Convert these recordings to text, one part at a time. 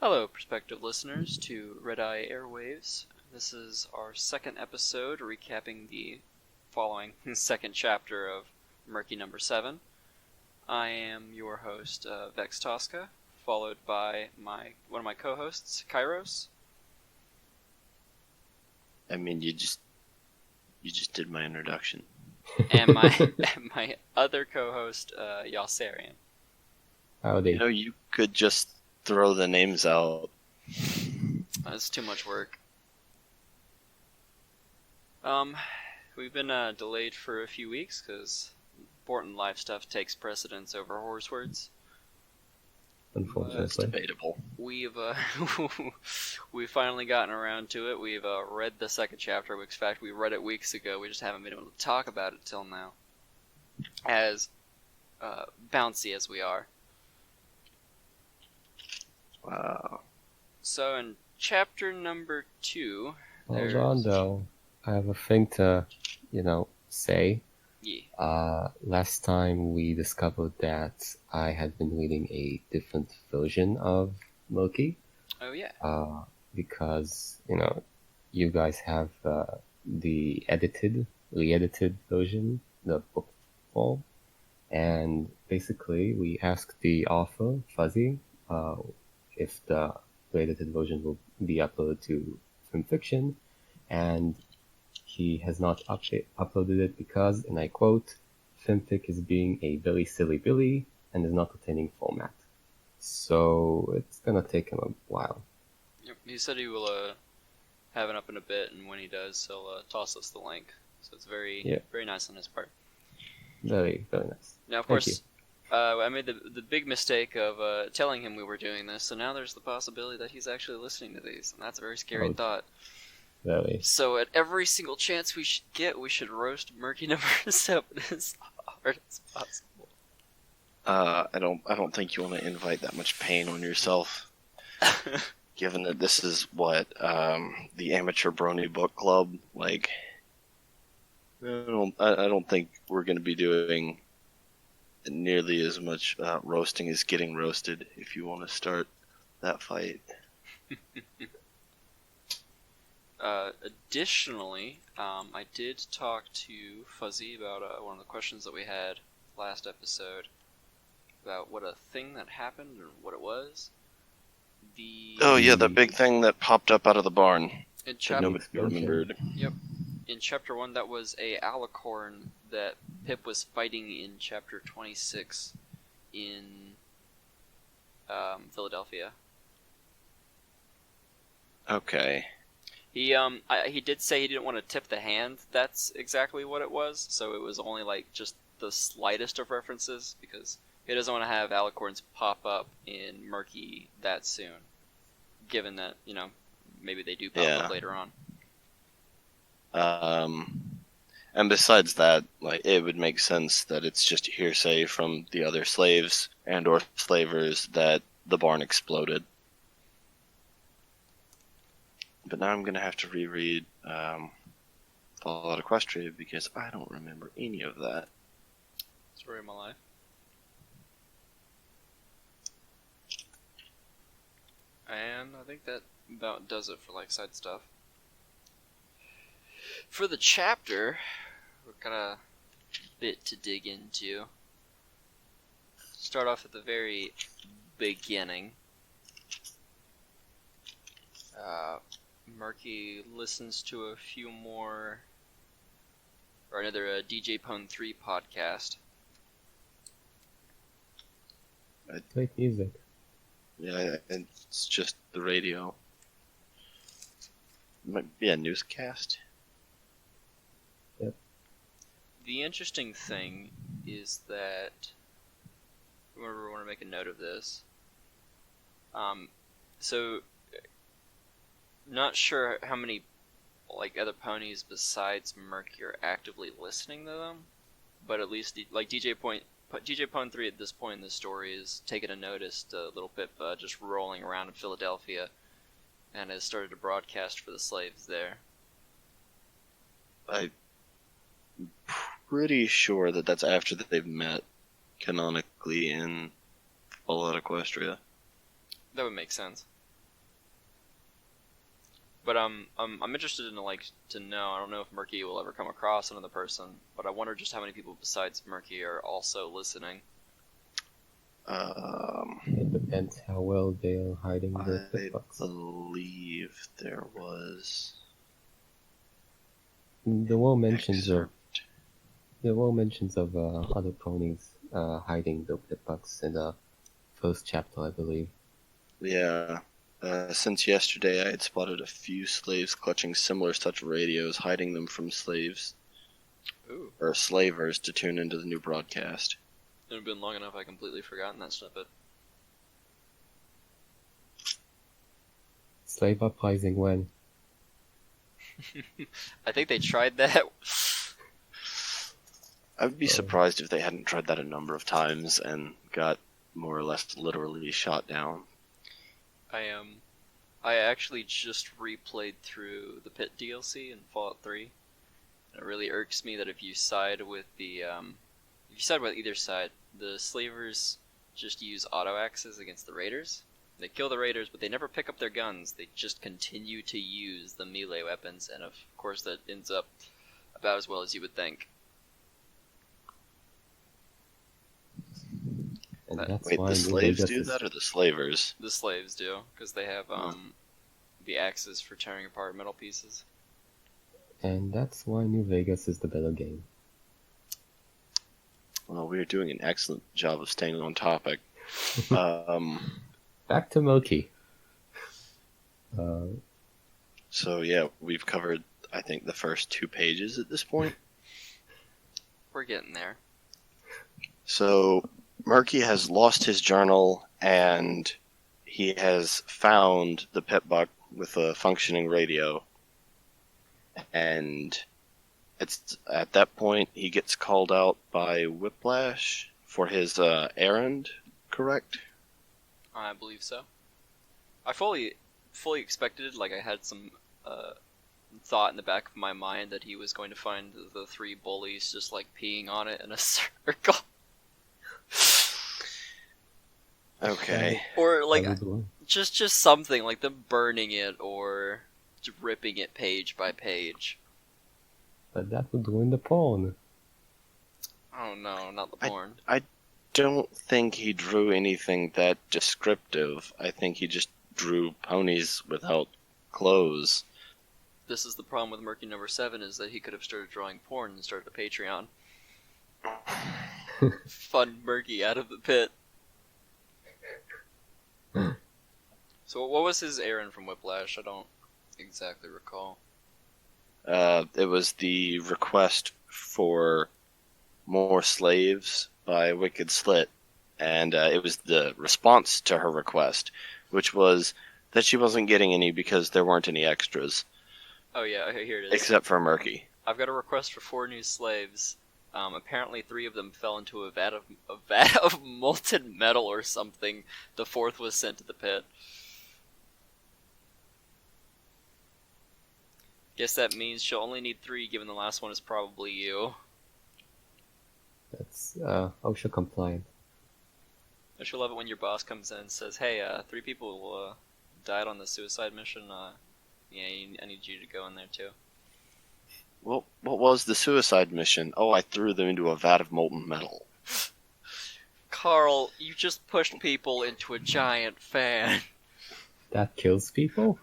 Hello, prospective listeners to Redeye Airwaves. This is our second episode recapping the following second chapter of Murky Number 7. I am your host, Vex Tosca, followed by one of my co-hosts, Kairos. I mean, you just did my introduction. And my other co-host, Yalsarian. Howdy. You know, you could just throw the names out. That's too much work. We've been delayed for a few weeks because important life stuff takes precedence over horse words. Unfortunately. That's debatable. We've finally gotten around to it. We've read the second chapter. In fact, we read it weeks ago. We just haven't been able to talk about it till now. As bouncy as we are. Wow. So in chapter number 2... Hold on, though. I have a thing to, say. Yeah. Last time we discovered that I had been reading a different version of Murky. Oh, yeah. Because, you guys have the re-edited version, the book form. And basically, we asked the author, Fuzzy, if the edited version will be uploaded to FilmFiction, and he has not uploaded it because, and I quote, "Filmfic is being a very silly Billy and is not retaining format." So it's gonna take him a while. Yep. He said he will have it up in a bit, and when he does, he'll toss us the link. So it's very nice on his part. Very, very nice. Now, of course, I made the big mistake of telling him we were doing this, so now there's the possibility that he's actually listening to these, and that's a very scary thought. Very. So at every single chance we should roast Murky Number 7 as hard as possible. I don't think you want to invite that much pain on yourself. Given that this is the Amateur Brony Book Club, like, I don't think we're going to be doing nearly as much roasting as getting roasted if you want to start that fight. Additionally, I did talk to Fuzzy about one of the questions that we had last episode about what a thing that happened or what it was. The big thing that popped up out of the barn. In nobody remembered. Yep. In chapter 1, that was a alicorn that Pip was fighting in chapter 26 in Philadelphia. Okay. He did say he didn't want to tip the hand. That's exactly what it was. So it was only like just the slightest of references because he doesn't want to have alicorns pop up in Murky that soon. Given that maybe they do pop up later on. And besides that, like, it would make sense that it's just hearsay from the other slaves and or slavers that the barn exploded. But now I'm going to have to reread Fallout Equestria because I don't remember any of that. Story of my life. And I think that about does it for side stuff. For the chapter, we've got a bit to dig into. Start off at the very beginning. Murky listens to a few more, or another DJ Pwn 3 podcast. Great music. Yeah, and it's just the radio. It might be a newscast. Yep. The interesting thing is that, remember, we want to make a note of this. So, not sure how many other ponies besides Murky are actively listening to them, but at least DJ Pwn 3 at this point in the story is taking a notice to Little Pip just rolling around in Philadelphia, and has started to broadcast for the slaves there. I'm pretty sure that that's after that they've met canonically in Fallout Equestria. That would make sense. But I'm interested in to know. I don't know if Murky will ever come across another person, but I wonder just how many people besides Murky are also listening. It depends how well they're hiding the I hitbox. believe there was. There were mentions excerpt. of other ponies hiding the hitbox in the first chapter, I believe. Yeah. Since yesterday, I had spotted a few slaves clutching similar such radios, hiding them from slaves. Ooh. Or slavers to tune into the new broadcast. It had been long enough I completely forgotten that snippet. Slave uprising when? I think they tried that. I would be surprised if they hadn't tried that a number of times and got more or less literally shot down. I actually just replayed through the Pit DLC in Fallout 3. And it really irks me that if you side with either side, the slavers just use auto axes against the raiders. They kill the raiders, but they never pick up their guns. They just continue to use the melee weapons, and of course that ends up about as well as you would think. And that's Wait, why the New slaves Vegas do is... that, or the slavers? The slaves do, because they have the axes for tearing apart metal pieces. And that's why New Vegas is the better game. Well, we are doing an excellent job of staying on topic. Back to Murky. So yeah, we've covered, I think, the first 2 pages at this point. We're getting there. So Murky has lost his journal, and he has found the pit buck with a functioning radio. And it's at that point he gets called out by Whiplash for his errand, correct? I believe so. I fully expected, I had some thought in the back of my mind that he was going to find the 3 bullies just peeing on it in a circle. Okay. Or just something like them burning it or just ripping it page by page. But that would ruin the porn. Oh no, not the porn. I don't think he drew anything that descriptive. I think he just drew ponies without clothes. This is the problem with Murky Number 7 is that he could have started drawing porn and started a Patreon. Fund Murky out of the pit. So what was his errand from Whiplash? I don't exactly recall. It was the request for more slaves by Wicked Slit, and it was the response to her request, which was that she wasn't getting any because there weren't any extras. Oh yeah, okay, here it is. Except for Murky. I've got a request for 4 new slaves. Apparently 3 of them fell into a vat of molten metal or something. The 4th was sent to the pit. Guess that means she'll only need 3, given the last one is probably you. That's OSHA compliant. Don't you love it when your boss comes in and says, "Hey, 3 people died on the suicide mission. Yeah, I need you to go in there too." Well, what was the suicide mission? Oh, I threw them into a vat of molten metal. Carl, you just pushed people into a giant fan. That kills people?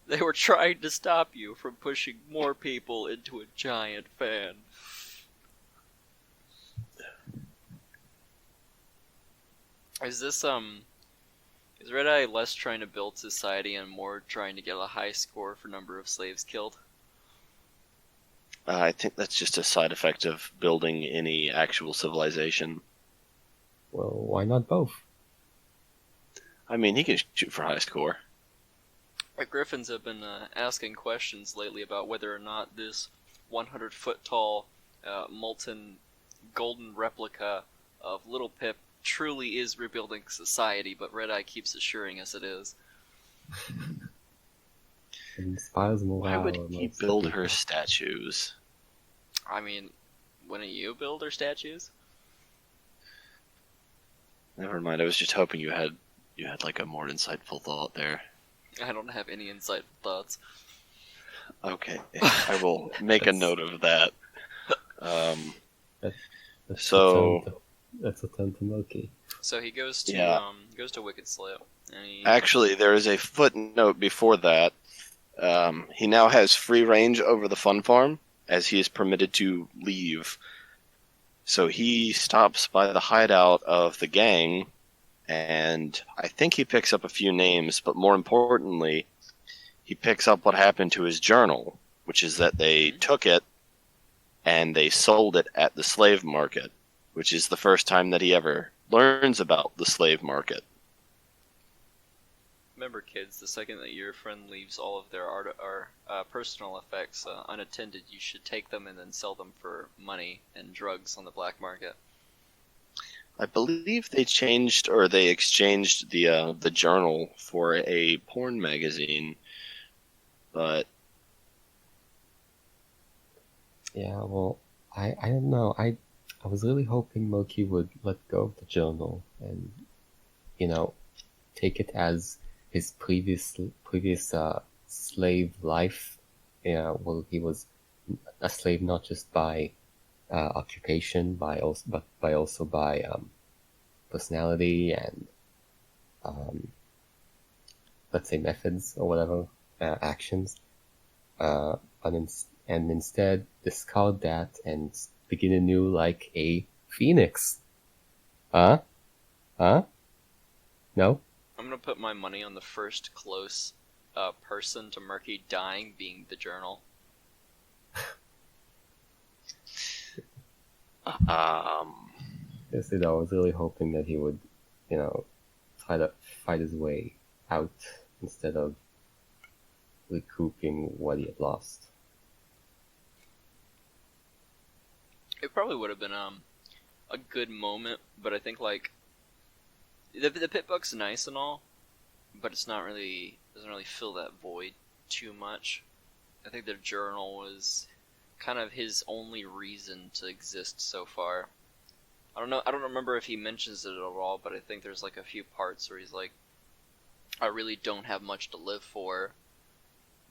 They were trying to stop you from pushing more people into a giant fan. Is Redeye less trying to build society and more trying to get a high score for number of slaves killed? I think that's just a side effect of building any actual civilization. Well, why not both? I mean, he can shoot for high score. Griffins have been asking questions lately about whether or not this 100-foot tall molten golden replica of Little Pip truly is rebuilding society, but Redeye keeps assuring us it is. It inspires morale. Why would he build her statues? I mean, wouldn't you build her statues? Never mind. I was just hoping you had like a more insightful thought there. I don't have any insightful thoughts. Okay, I will make a note of that. That, that's So- that's a turn to Murky. So he goes to Yeah. Wicked Slip, and he Actually, there is a footnote before that. He now has free range over the fun farm, as he is permitted to leave. So he stops by the hideout of the gang, and I think he picks up a few names, but more importantly, he picks up what happened to his journal, which is that they took it and they sold it at the slave market, which is the first time that he ever learns about the slave market. Remember, kids, the second that your friend leaves all of their art or personal effects unattended, you should take them and then sell them for money and drugs on the black market. I believe they changed or they exchanged the journal for a porn magazine, but Yeah, well, I don't know. I was really hoping Murky would let go of the journal and, take it as his previous slave life. Yeah, well, he was a slave not just by occupation, but also by personality and let's say methods or whatever, actions. And instead discard that and begin anew like a phoenix. Huh? No? I'm gonna put my money on the first close person to Murky dying being the journal. Yes, I was really hoping that he would, try to fight his way out instead of recouping what he had lost. It probably would have been a good moment, but I think like the pit book's nice and all, but it's not really doesn't really fill that void too much. I think the journal was kind of his only reason to exist so far. I don't remember if he mentions it at all, but I think there's like a few parts where he's like, I really don't have much to live for,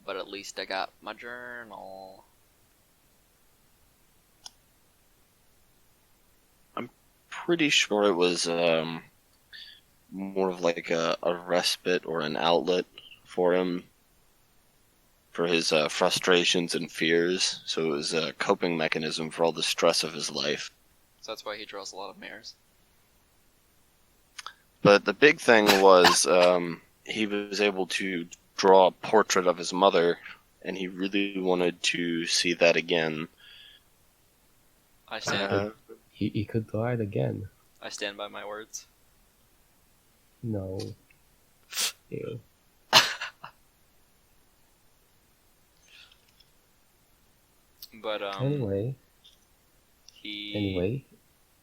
but at least I got my journal. pretty sure it was more of like a respite or an outlet for him for his frustrations and fears. So it was a coping mechanism for all the stress of his life. So that's why he draws a lot of mares. But the big thing was he was able to draw a portrait of his mother, and he really wanted to see that again. I stand. He could draw it again. I stand by my words. No. Ew. But Anyway, he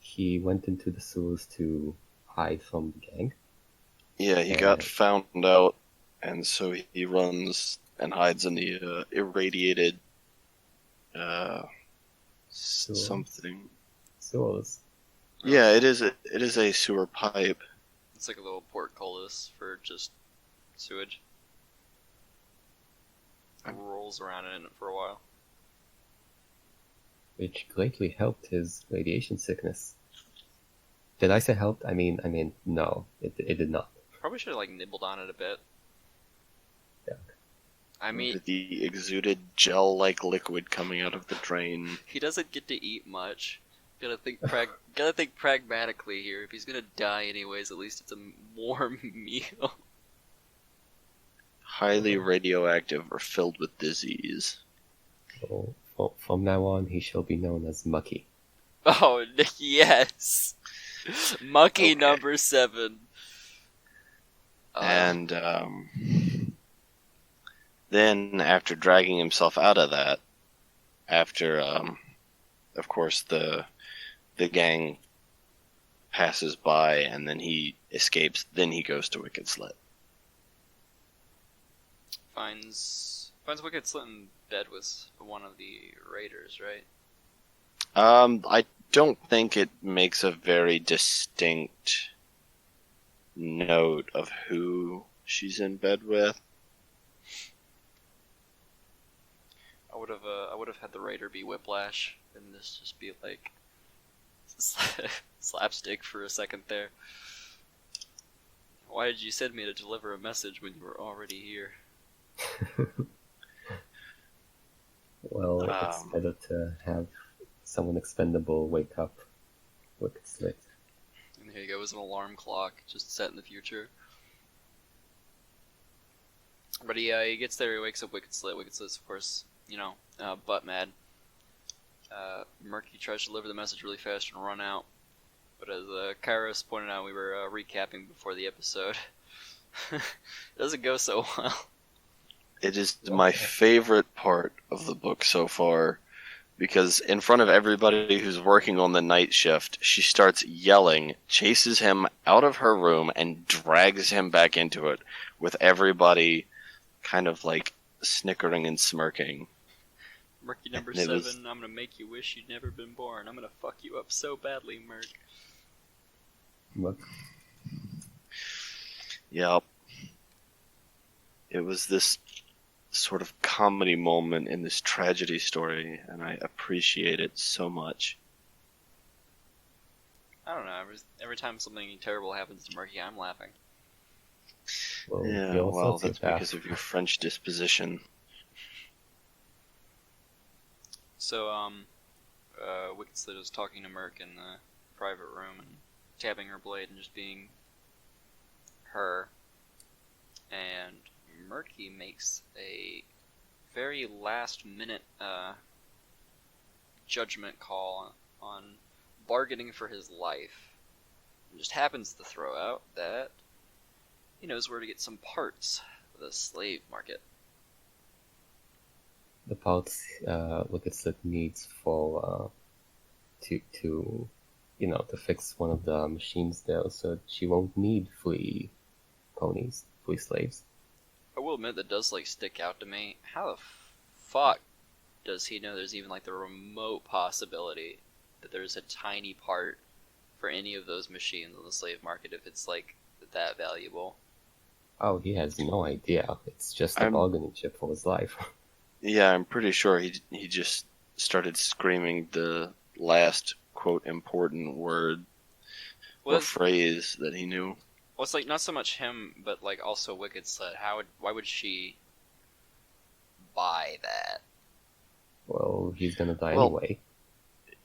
he went into the sewers to hide from the gang. Yeah, he got found out, and so he runs and hides in the irradiated something. Sewers. Yeah, it is a sewer pipe. It's like a little portcullis for just sewage. It rolls around in it for a while. Which greatly helped his radiation sickness. Did I say helped? I mean, no, it did not. Probably should have like nibbled on it a bit. Yeah. I mean, The exuded gel-like liquid coming out of the drain. he doesn't get to eat much. Gotta think pragmatically here. If he's gonna die anyways, at least it's a warm meal. Highly radioactive or filled with disease. So, from now on, he shall be known as Mucky. Oh yes, Murky Okay. Number 7. And then, after dragging himself out of that, after, of course, the gang passes by and then he escapes, then he goes to Wicked Slit. finds Wicked Slit in bed with one of the raiders, right? I don't think it makes a very distinct note of who she's in bed with. I would have had the writer be Whiplash, and this just be like slapstick for a second there. Why did you send me to deliver a message when you were already here? Well, it's better to have someone expendable wake up Wicked Slit. And here you go, it was an alarm clock, just set in the future. But he gets there, he wakes up Wicked Slit. Wicked Slit's, of course, butt mad. Murky tries to deliver the message really fast and run out. But as Kairos pointed out, we were recapping before the episode. It doesn't go so well. It is my favorite part of the book so far, because in front of everybody who's working on the night shift, she starts yelling, chases him out of her room, and drags him back into it, with everybody kind of like snickering and smirking. Murky Number 7, I'm gonna make you wish you'd never been born. I'm gonna fuck you up so badly, Murk. What? Yep. It was this sort of comedy moment in this tragedy story, and I appreciate it so much. I don't know, every time something terrible happens to Murky, I'm laughing. Well, Yeah, well, that's because of your French disposition. So, Wicked Slit is talking to Murk in the private room and tapping her blade and just being her. And Murky makes a very last minute judgment call on bargaining for his life. And just happens to throw out that he knows where to get some parts for the slave market. The parts Wicked Slit needs for to fix one of the machines there, so she won't need free ponies, free slaves. I will admit that does stick out to me. How the fuck does he know there's even the remote possibility that there's a tiny part for any of those machines on the slave market if it's that valuable? Oh, he has no idea. It's just a bargaining chip for his life. Yeah, I'm pretty sure he just started screaming the last, quote, important word or phrase that he knew. Well, it's not so much him, but also Wicked Slit. Why would she buy that? Well, he's gonna die anyway.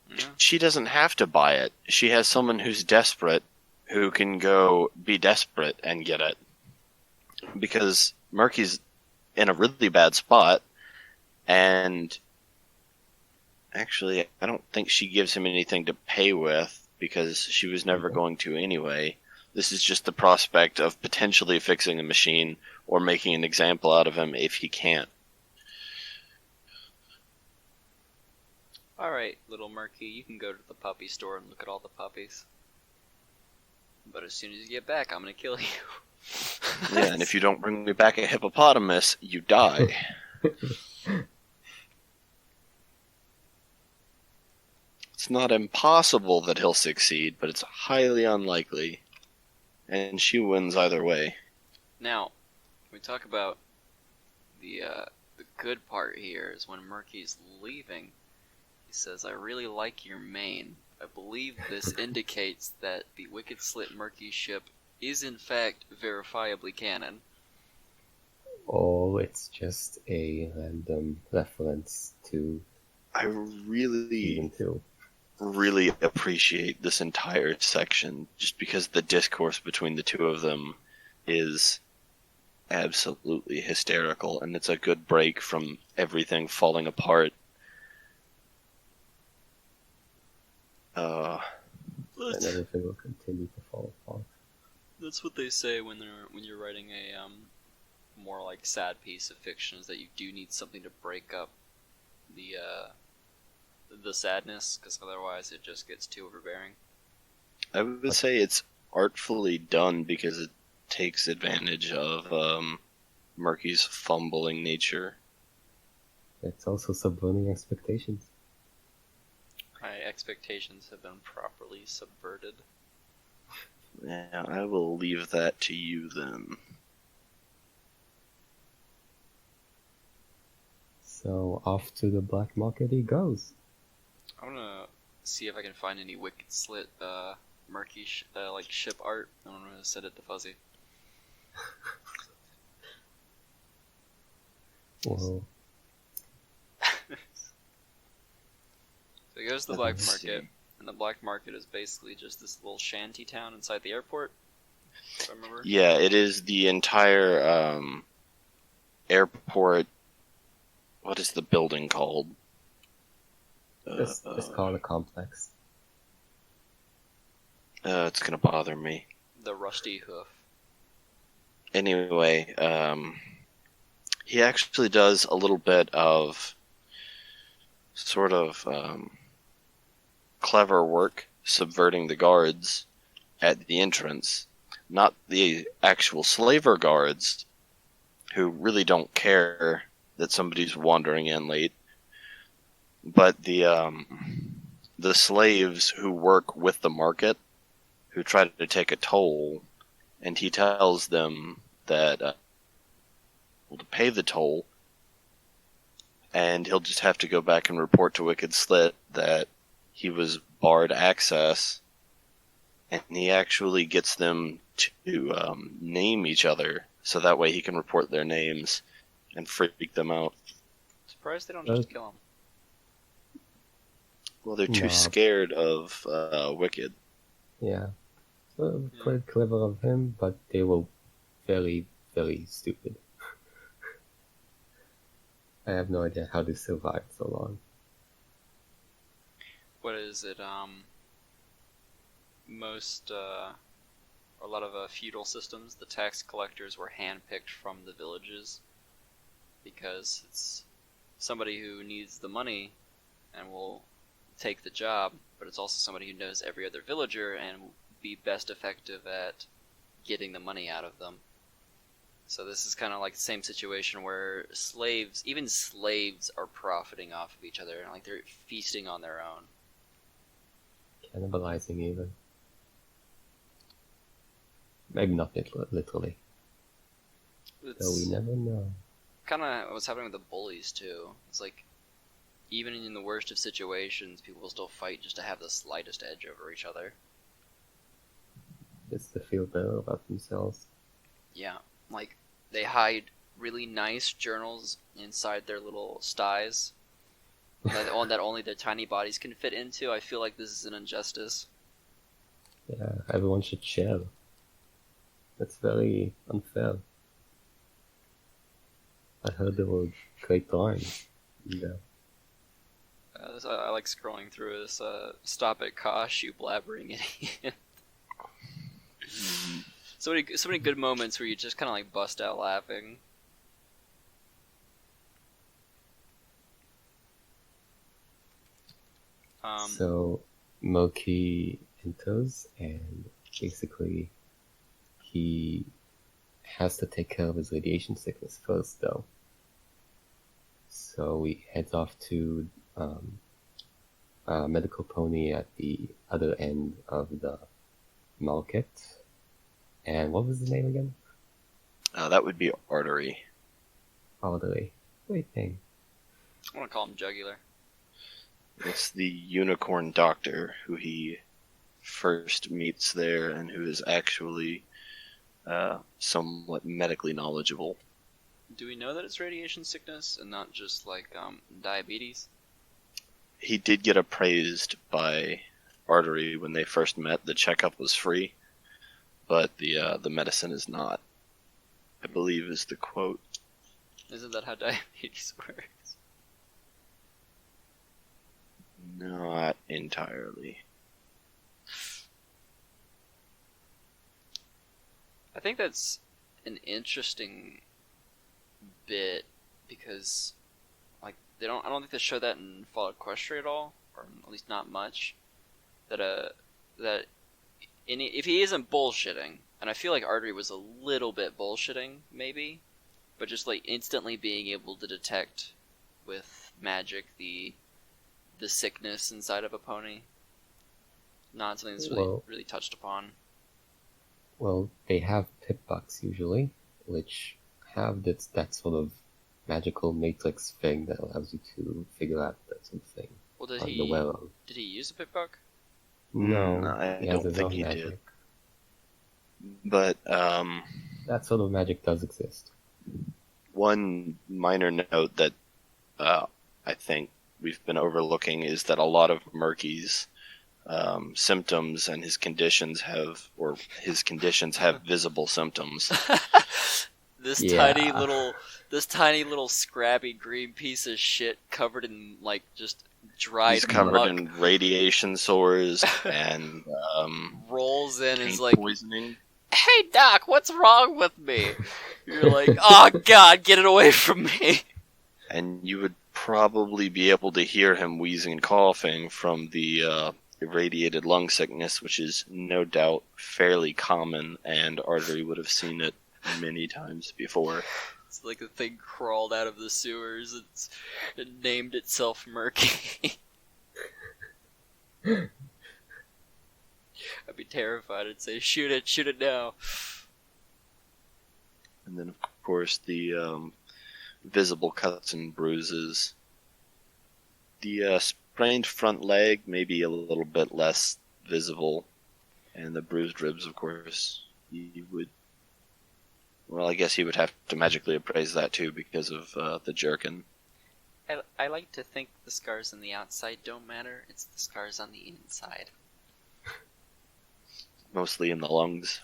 Yeah. She doesn't have to buy it. She has someone who's desperate who can go be desperate and get it. Because Murky's in a really bad spot. And actually, I don't think she gives him anything to pay with, because she was never going to anyway. This is just the prospect of potentially fixing a machine or making an example out of him if he can't. Alright, little Murky, you can go to the puppy store and look at all the puppies. But as soon as you get back, I'm gonna kill you. Yeah, and if you don't bring me back a hippopotamus, you die. It's not impossible that he'll succeed, but it's highly unlikely. And she wins either way. Now, we talk about the good part here is when Murky's leaving. He says, "I really like your mane. I believe this indicates that the Wicked Slit Murky ship is in fact verifiably canon." Or it's just a random reference to I season 2. really appreciate this entire section, just because the discourse between the two of them is absolutely hysterical, and it's a good break from everything falling apart. And everything will continue to fall apart. That's what they say when you're writing a more sad piece of fiction, is that you do need something to break up the sadness, because otherwise it just gets too overbearing. I would say it's artfully done because it takes advantage of Murky's fumbling nature. It's also subverting expectations. My expectations have been properly subverted. Yeah, I will leave that to you then. So off to the black market he goes. I'm gonna see if I can find any Wicked Slit murky like ship art. I'm gonna send it to Fuzzy. Well, So he goes to the black market, and the black market is basically just this little shanty town inside the airport, if I remember. Yeah, it is the entire airport. What is the building called? it's called a complex. It's gonna bother me. The Rusty Hoof. Anyway, he actually does a little bit of sort of clever work subverting the guards at the entrance. Not the actual slaver guards, who really don't care that somebody's wandering in late, but the slaves who work with the market, who try to take a toll, and he tells them that to pay the toll, and he'll just have to go back and report to Wicked Slit that he was barred access, and he actually gets them to name each other, so that way he can report their names and freak them out. Surprised they don't just kill him. Well, they're too scared of Wicked. Yeah. So quite clever of him, but they were very, very stupid. I have no idea how they survived so long. What is it? A lot of feudal systems, the tax collectors were handpicked from the villages because it's somebody who needs the money and will take the job, but it's also somebody who knows every other villager and will be best effective at getting the money out of them. So this is kind of like the same situation where even slaves are profiting off of each other, and like they're feasting on their own. Cannibalizing even. Maybe not literally. Though we never know. Kind of what's happening with the bullies too. It's like, even in the worst of situations, people will still fight just to have the slightest edge over each other. Just to feel better about themselves. Yeah, like they hide really nice journals inside their little sties that only their tiny bodies can fit into. I feel like this is an injustice. Yeah, everyone should share. That's very unfair. I heard there were great lines. Yeah. I like scrolling through this. Stop it, Kosh, you blabbering idiot. So many good moments where you just kind of like bust out laughing. So Murky enters, and basically he has to take care of his radiation sickness first, though. So he heads off to a medical pony at the other end of the market. And what was the name again? That would be Artery. Artery. Great name. I want to call him Jugular. It's the unicorn doctor who he first meets there, and who is actually somewhat medically knowledgeable. Do we know that it's radiation sickness and not just like diabetes? He did get appraised by Artery when they first met. The checkup was free, but the medicine is not, I believe, is the quote. Isn't that how diabetes works? Not entirely. I think that's an interesting bit because, like, I don't think they show that in Fall Equestria at all, or at least not much. That if he isn't bullshitting, and I feel like Artery was a little bit bullshitting, maybe, but just like instantly being able to detect with magic the sickness inside of a pony, not something that's really touched upon. Well, they have pip bucks usually, which have that sort of magical matrix thing that allows you to figure out something Well, on the well. did he use a pickpocket? No, I he has don't his think own he magic. did. But That sort of magic does exist. one minor note that I think we've been overlooking is that a lot of Murky's symptoms and his conditions have visible symptoms. This Yeah. tiny little scrabby green piece of shit covered in like just dried He's covered muck in radiation sores and rolls in and paint is like, poisoning. "Hey doc, what's wrong with me?" You're like, "Oh god, get it away from me." And you would probably be able to hear him wheezing and coughing from the irradiated lung sickness, which is no doubt fairly common, and Artery would have seen it many times before. It's like the thing crawled out of the sewers. It named itself Murky. I'd be terrified. I'd say, shoot it now. And then, of course, the visible cuts and bruises. The sprained front leg may be a little bit less visible, and the bruised ribs, of course, he would. Well, I guess he would have to magically appraise that too because of the jerkin. I like to think the scars on the outside don't matter. It's the scars on the inside. Mostly in the lungs.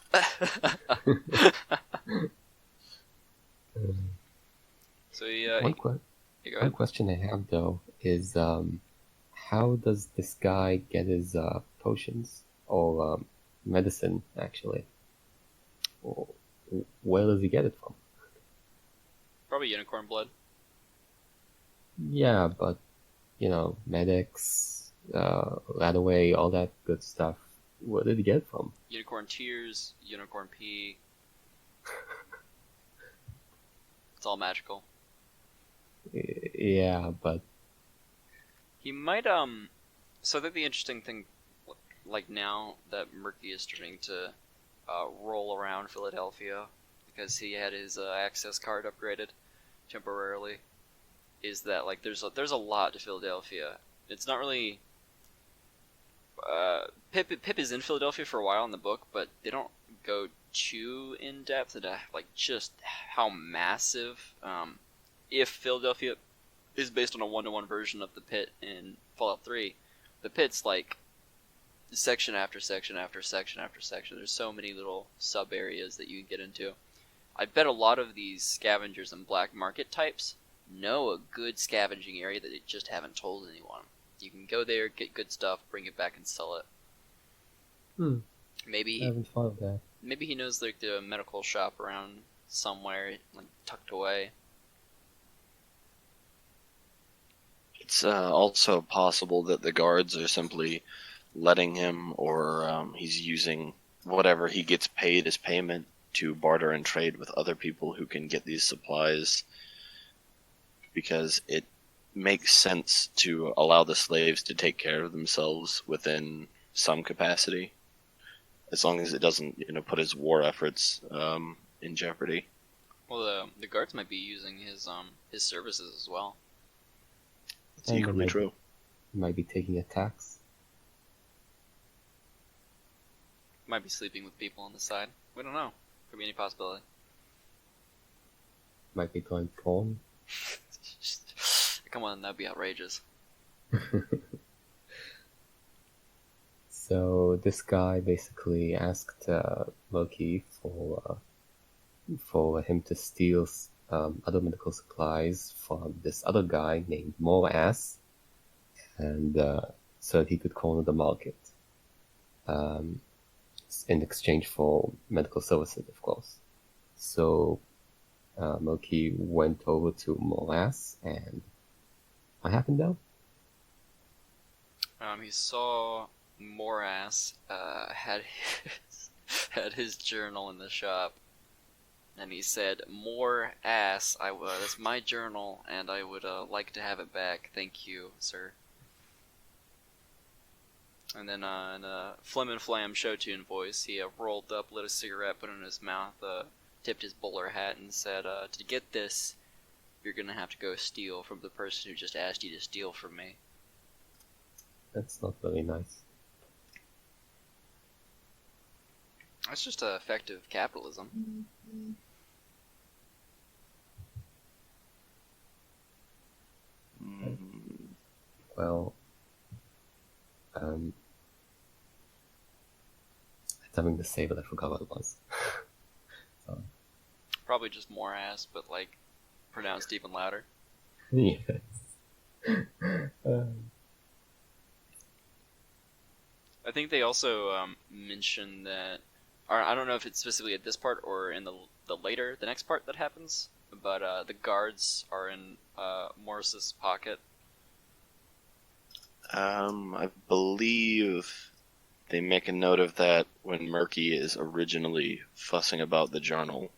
So yeah, One go One ahead. question I have though is how does this guy get his potions or medicine actually? Or where does he get it from? Probably unicorn blood. Yeah, but you know, medics, Ladaway, all that good stuff. Where did he get it from? Unicorn tears, unicorn pee. It's all magical. Yeah, but He might So I think the interesting thing, like now that Murky is starting to roll around Philadelphia because he had his access card upgraded temporarily, is that like there's a lot to Philadelphia. It's not really. Pip is in Philadelphia for a while in the book, but they don't go too in depth into like just how massive. If Philadelphia is based on a 1-to-1 version of the pit in Fallout 3, the pit's like section after section after section after section. There's so many little sub areas that you can get into. I bet a lot of these scavengers and black market types know a good scavenging area that they just haven't told anyone. You can go there, get good stuff, bring it back and sell it. I Maybe haven't thought of that. maybe he knows like the medical shop around somewhere, like tucked away. It's also possible that the guards are simply letting him, or he's using whatever he gets paid as payment to barter and trade with other people who can get these supplies, because it makes sense to allow the slaves to take care of themselves within some capacity, as long as it doesn't, put his war efforts in jeopardy. Well, the guards might be using his services as well. It's And equally maybe- true. He might be taking a tax. Might be sleeping with people on the side. We don't know. Could be any possibility. Might be going porn. Come on, that'd be outrageous. So this guy basically asked Loki for him to steal other medical supplies from this other guy named Morass, and so that he could corner the market in exchange for medical services, of course. So Loki went over to Morass, and what happened now? He saw Morass had his journal in the shop, and he said, "More ass. That's my journal, and I would like to have it back. Thank you, sir." And then in a Flim and Flam show tune voice, he rolled up, lit a cigarette, put it in his mouth, tipped his bowler hat, and said, "To get this, you're gonna have to go steal from the person who just asked you to steal from me. That's not very nice. That's just effective capitalism. Well, it's having to say, but I forgot what it was. So. Probably just more ass, but like pronounced even louder. Yes. I think they also mentioned that, or I don't know if it's specifically at this part or in the next part that happens, but the guards are in Morris's pocket. I believe they make a note of that when Murky is originally fussing about the journal,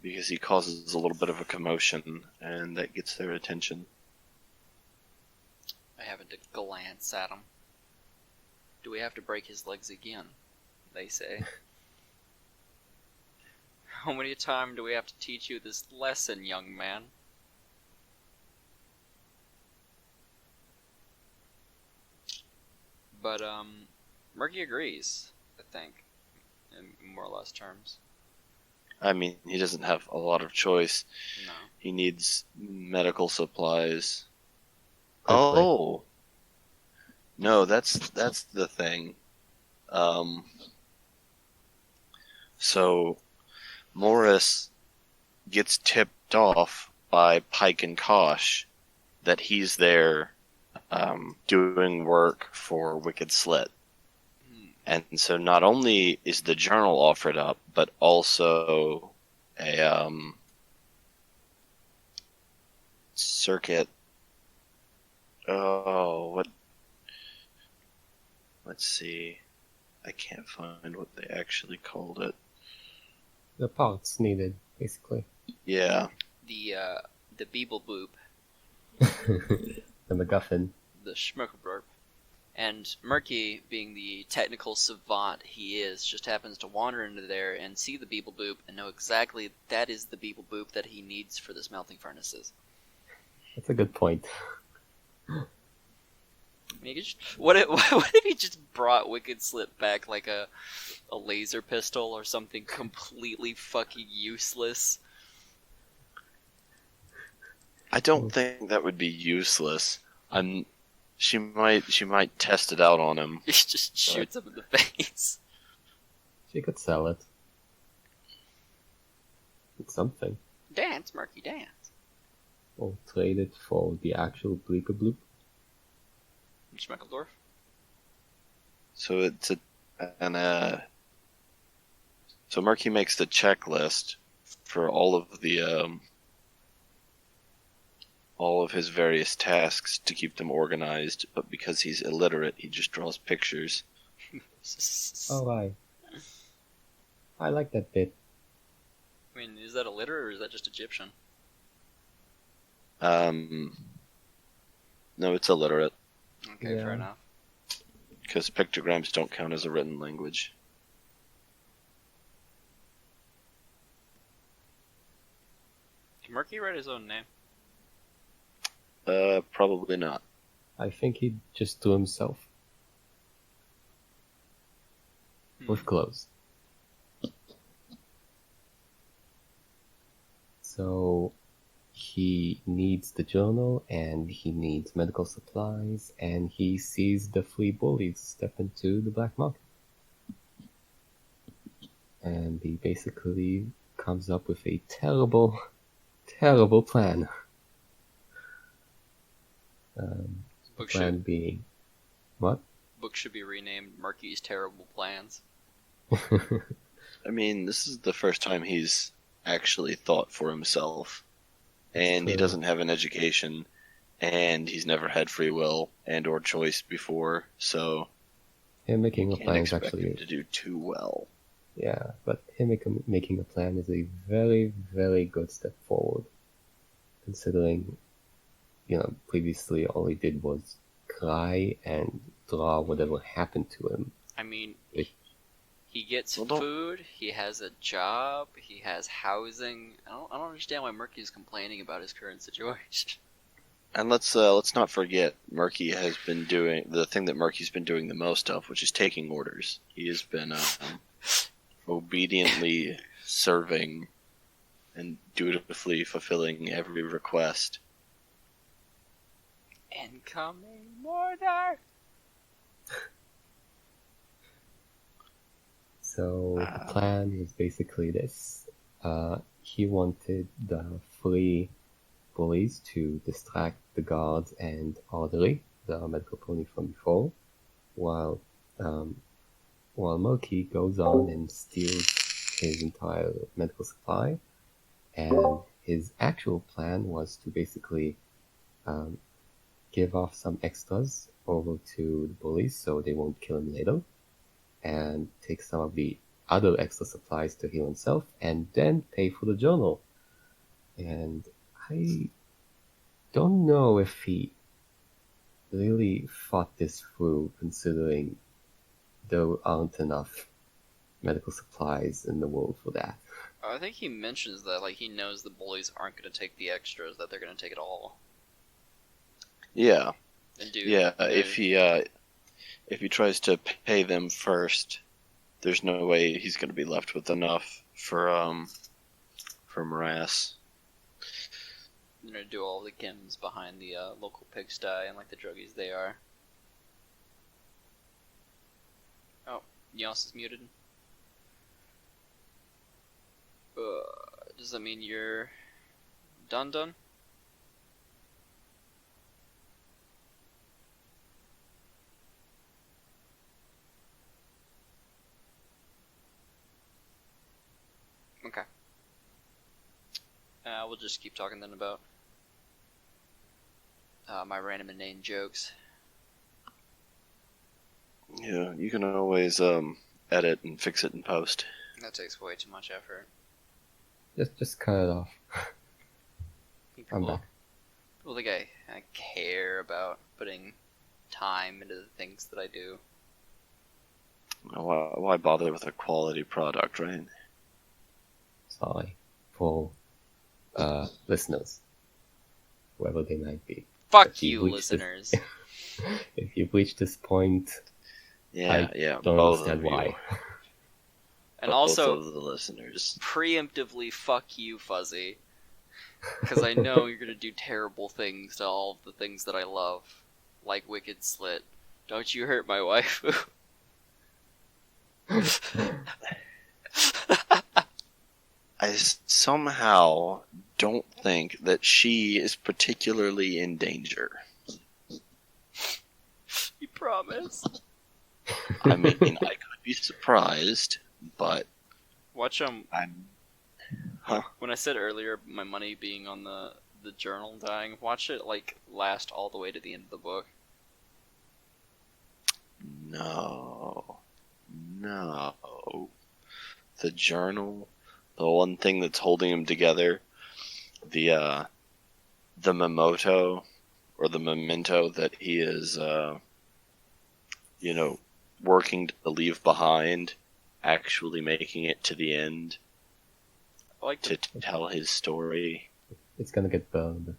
because he causes a little bit of a commotion, and that gets their attention. I happen to glance at him. Do we have to break his legs again? They say. How many times do we have to teach you this lesson, young man? But, Murky agrees, I think, in more or less terms. I mean, he doesn't have a lot of choice. No. He needs medical supplies. Hopefully. Oh! No, that's the thing. So, Morris gets tipped off by Pike and Kosh that he's there doing work for Wicked Slit. And so not only is the journal offered up, but also a circuit. Oh, what? Let's see. I can't find what they actually called it. The parts needed, basically. Yeah. The Beeble Boop. The MacGuffin. The Schmuckelburp. And Murky, being the technical savant he is, just happens to wander into there and see the Beeble Boop and know exactly that is the Beeble Boop that he needs for the smelting furnaces. That's a good point. I mean, what if he just brought Wicked Slit back like a laser pistol or something completely fucking useless? I don't think that would be useless. She might test it out on him. He just shoots him in the face. She could sell it. It's something. Dance, Murky, dance. Or trade it for the actual Bleeker-Bloop. Schmeckledorf. So it's so Murky makes the checklist for all of his various tasks to keep them organized, but because he's illiterate, he just draws pictures. Oh, I like that bit. I mean, is that illiterate or is that just Egyptian? No, it's illiterate. Okay, Yeah. fair enough. Because pictograms don't count as a written language. Can Murky write his own name? Probably not. I think he just do himself. With clothes. So he needs the journal, and he needs medical supplies, and he sees the three bullies step into the black market. And he basically comes up with a terrible, terrible plan. Book Plan being... What? book should be renamed Murky's Terrible Plans. I mean, this is the first time he's actually thought for himself. And he True. doesn't have an education, and he's never had free will and or choice before, so Him making a can't plan is expect actually... him to do too well. Yeah, but him making a plan is a very, very good step forward. Considering, previously all he did was cry and draw whatever happened to him. I mean, It- He gets Well, don't- food. He has a job. He has housing. I don't understand why Murky's complaining about his current situation. And let's not forget, Murky has been doing the thing that Murky's been doing the most of, which is taking orders. He has been obediently serving and dutifully fulfilling every request. Incoming mortar. So the plan was basically this. He wanted the three bullies to distract the guards and orderly, the medical pony from before, while Murky goes on and steals his entire medical supply. And his actual plan was to basically give off some extras over to the bullies so they won't kill him later, and take some of the other extra supplies to heal himself, and then pay for the journal. And I don't know if he really thought this through, considering there aren't enough medical supplies in the world for that. I think he mentions that, like, he knows the bullies aren't going to take the extras, that they're going to take it all. Yeah, And do if he tries to pay them first, there's no way he's going to be left with enough for Morass. you know, do all the chems behind the local pigsty and like the druggies they are. Oh, Yos is muted. Does that mean you're done? Okay. We'll just keep talking then about my random inane jokes. Yeah, you can always edit and fix it in post. That takes way too much effort. Just cut it off. I'm People, back. people think I care about putting time into the things that I do. Why bother with a quality product, right? Sorry for listeners, whoever they might be. Fuck If you you, reach this- listeners. If you've reached this point, Yeah, don't both understand of you. why. And Both also, of the listeners. preemptively fuck you, Fuzzy. Because I know you're gonna do terrible things to all of the things that I love. Like Wicked Slit. Don't you hurt my wife. I somehow don't think that she is particularly in danger. You promise? I mean, I could be surprised, but Watch I'm... when I said earlier my money being on the journal dying, watch it like last all the way to the end of the book. No. The journal, the one thing that's holding him together, the memento, or the memento that he is, working to leave behind, actually making it to the end I like to tell his story. It's gonna get burned.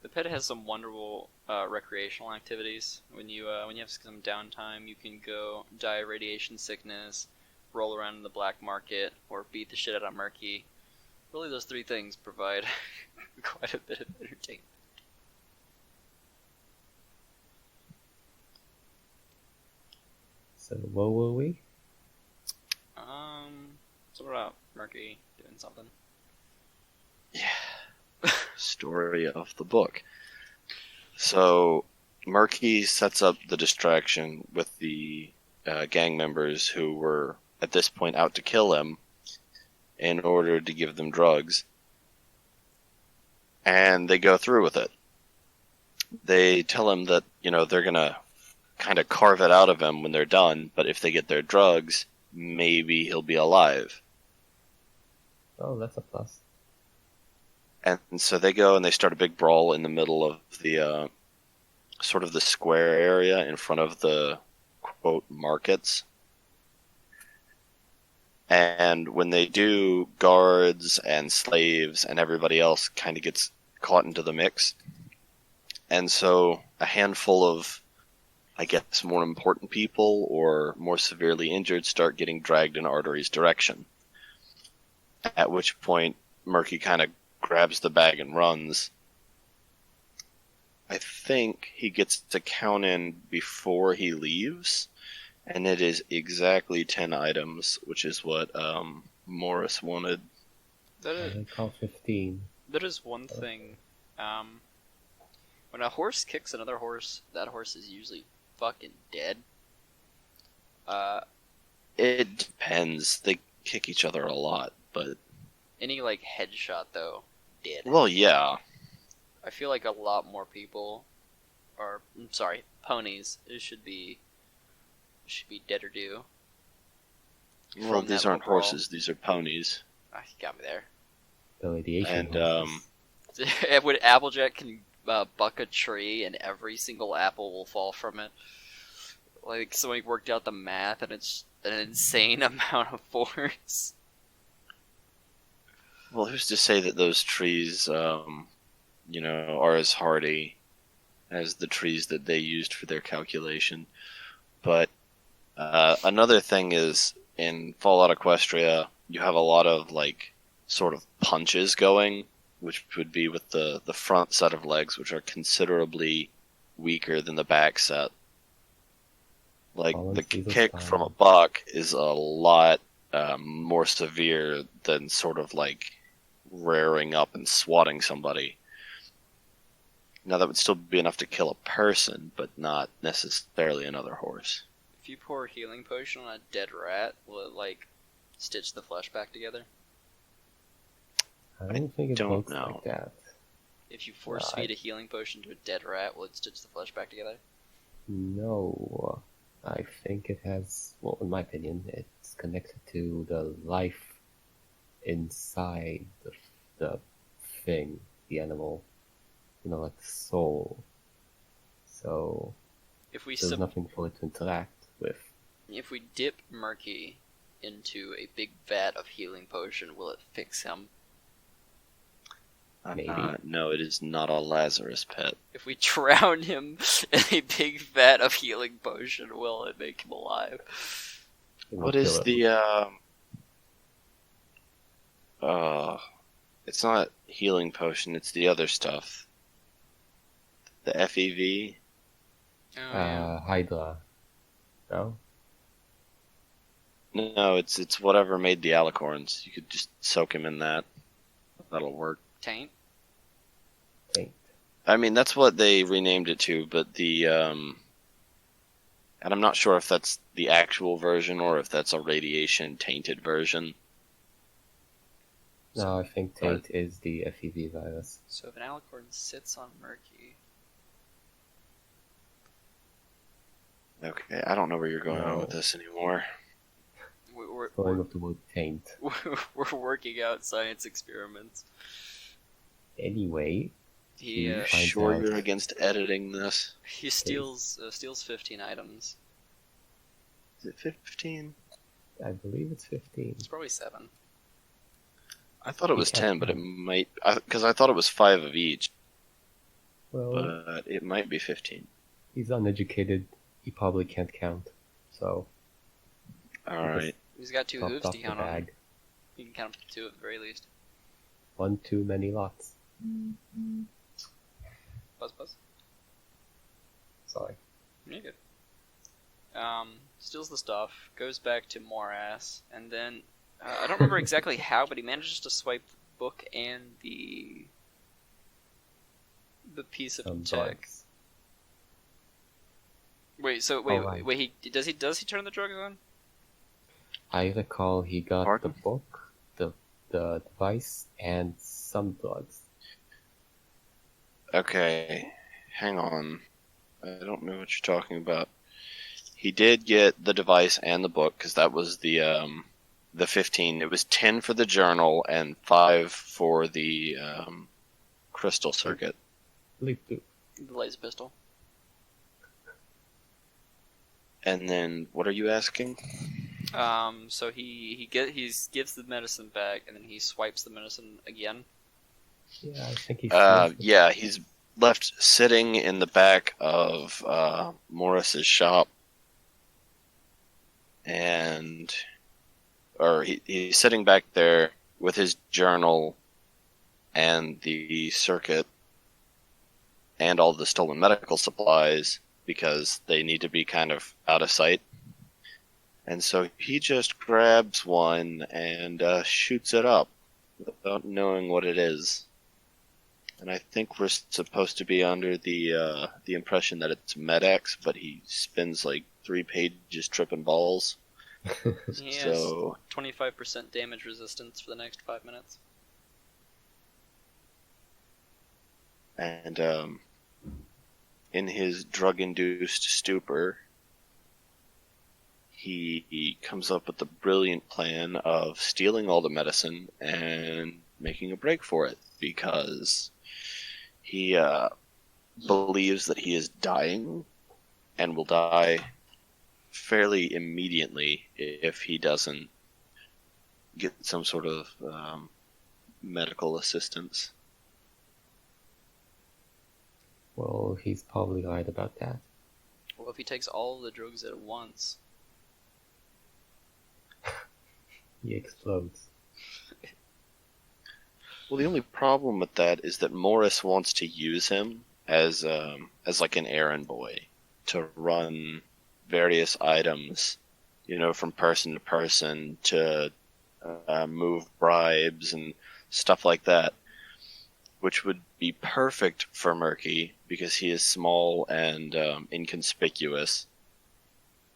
the pit has some wonderful recreational activities. When you have some downtime, you can go die of radiation sickness, roll around in the black market, or beat the shit out of Murky. Really, those three things provide quite a bit of entertainment. So where were we? So what about Murky doing something? Yeah. Story of the book. So, Murky sets up the distraction with the gang members who were, at this point, out to kill him in order to give them drugs. And they go through with it. They tell him that, they're going to kind of carve it out of him when they're done, but if they get their drugs, maybe he'll be alive. Oh, that's a plus. And so they go and they start a big brawl in the middle of the sort of the square area in front of the quote markets. And when they do, guards and slaves and everybody else kind of gets caught into the mix. And so a handful of, I guess, more important people or more severely injured start getting dragged in Artery's direction. At which point, Murky kind of grabs the bag and runs. I think he gets to count in before he leaves, and it is exactly 10 items, which is what Morris wanted. I call 15. That is one thing. When a horse kicks another horse, that horse is usually fucking dead. It depends. They kick each other a lot, but... Any, like, headshot, though, dead. Well, yeah. I feel like a lot more people, or, I'm sorry, ponies, should be dead or due. Well, these aren't horses, these are ponies. Ah, you got me there. The radiation And, When Applejack can buck a tree and every single apple will fall from it. Like, somebody worked out the math and it's an insane amount of force. well, who's to say that those trees, you know, are as hardy as the trees that they used for their calculation? But another thing is, in Fallout Equestria, you have a lot of, like, sort of punches going, which would be with the front set of legs, which are considerably weaker than the back set. Like, the kick from a buck is a lot more severe than sort of, like, rearing up and swatting somebody. Now, that would still be enough to kill a person, but not necessarily another horse. If you pour a healing potion on a dead rat, will it, like, stitch the flesh back together? I don't think it don't works know. like that. If you force feed a healing potion to a dead rat, will it stitch the flesh back together? No. I think it has, well, in my opinion, it's connected to the life inside the thing, the animal, you know, like the soul. So If we there's nothing for it to interact with. If we dip Murky into a big vat of healing potion, will it fix him? Maybe. No, it is not a Lazarus pit. If we drown him in a big vat of healing potion, will it make him alive? What is the, it's not healing potion, it's the other stuff. The FEV? Hydra. No? No, it's whatever made the alicorns. You could just soak him in that. That'll work. Taint? Taint. I mean, that's what they renamed it to, but the, and I'm not sure if that's the actual version or if that's a radiation-tainted version. No, I think Taint is the FEV virus. So if an alicorn sits on Murky... Okay, I don't know where you're going on with this anymore. We're Going with the word Taint. we're working out science experiments. Anyway, He You Find sure out. you're against editing this? he steals 15 items. Is it 15? I believe it's 15. It's probably 7. I thought it was Yeah. 10, but it might... Because I thought it was 5 of each, Well, but it might be 15. he's uneducated. He probably can't count. So, Alright. He's got 2 dropped hooves off to the count on. bag. You can count up to 2 at the very least. One too many lots. Buzz. Sorry. You're good. Steals the stuff, goes back to Morass, and then I don't remember exactly how, but he manages to swipe the book and the piece of Some tech. bugs. Wait, right. wait. Does he turn the drugs on? I recall he got Pardon? the book, the device, and some drugs. Okay, hang on. I don't know what you're talking about. He did get the device and the book, because that was the 15. It was 10 for the journal and 5 for the crystal circuit. Bleep bloop. The laser pistol. And then, what are you asking? So he gives the medicine back, and then he swipes the medicine again. Yeah, I think he steals it. Yeah, he's left sitting in the back of Morris's shop, or he's sitting back there with his journal and the circuit and all the stolen medical supplies because they need to be kind of out of sight. And so he just grabs one and shoots it up without knowing what it is. And I think we're supposed to be under the impression that it's MedX, but he spends like 3 pages tripping balls. He has So 25% damage resistance for the next 5 minutes. and in his drug-induced stupor, he comes up with the brilliant plan of stealing all the medicine and making a break for it because he believes that he is dying and will die fairly immediately if he doesn't get some sort of medical assistance. Well, he's probably right about that. Well, if he takes all of the drugs at once, He explodes. Well, the only problem with that is that Morris wants to use him as like an errand boy to run various items, from person to person to move bribes and stuff like that, which would be perfect for Murky because he is small and inconspicuous,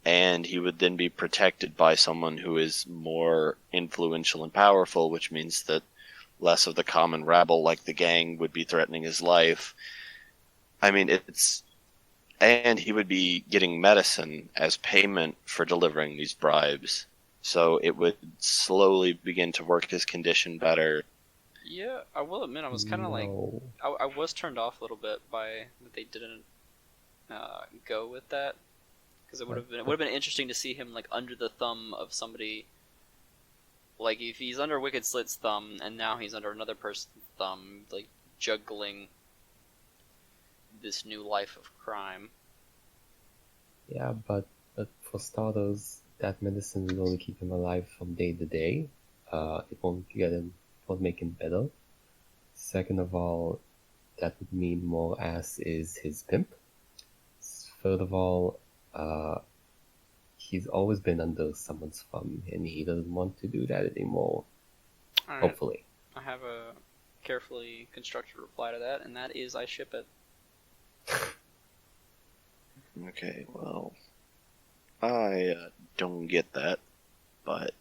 and he would then be protected by someone who is more influential and powerful, which means that less of the common rabble like the gang would be threatening his life. I mean, and he would be getting medicine as payment for delivering these bribes. So it would slowly begin to work his condition better. yeah, I will admit I was kind of No. I was turned off a little bit by that they didn't go with that, because it would have been interesting to see him like under the thumb of somebody. Like if he's under Wicked Slit's thumb and now he's under another person's thumb, like juggling this new life of crime. Yeah, but for starters, that medicine will only keep him alive from day to day. It won't make him better. Second of all, that would mean more ass is his pimp. Third of all, he's always been under someone's thumb, and he doesn't want to do that anymore. Alright, Hopefully. I have a carefully constructed reply to that, and that is I ship it. Okay, well, I don't get that, but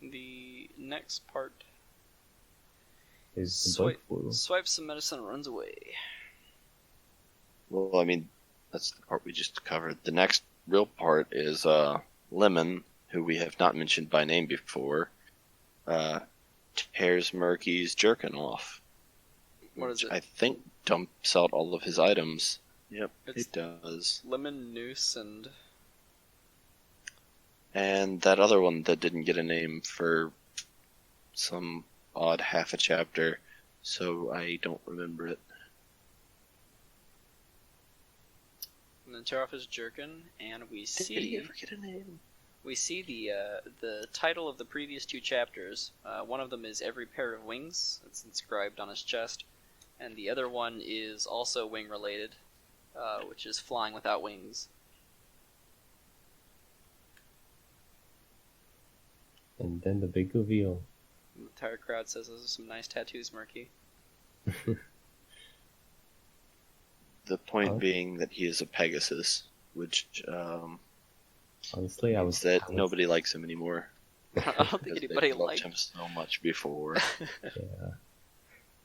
The next part, Is the bug flu. swipes some medicine and runs away. well, I mean, that's the part we just covered. The next real part is Lemon, who we have not mentioned by name before, tears Murky's jerkin off. What is which it? I think dumps out all of his items. Yep, It's- it does. Lemon, Noose, and And that other one that didn't get a name for some odd half a chapter, so I don't remember it. then tear off his jerkin, and we Did he see ever get a name? the title of the previous 2 chapters. One of them is Every Pair of Wings. It's inscribed on his chest, and the other one is also wing related, which is Flying Without Wings. And then the big reveal. The entire crowd says those are some nice tattoos, Murky. The point Huh? being that he is a Pegasus, which Honestly, I means was that I was- nobody likes him anymore. I don't think because anybody they loved liked him so much before. Yeah.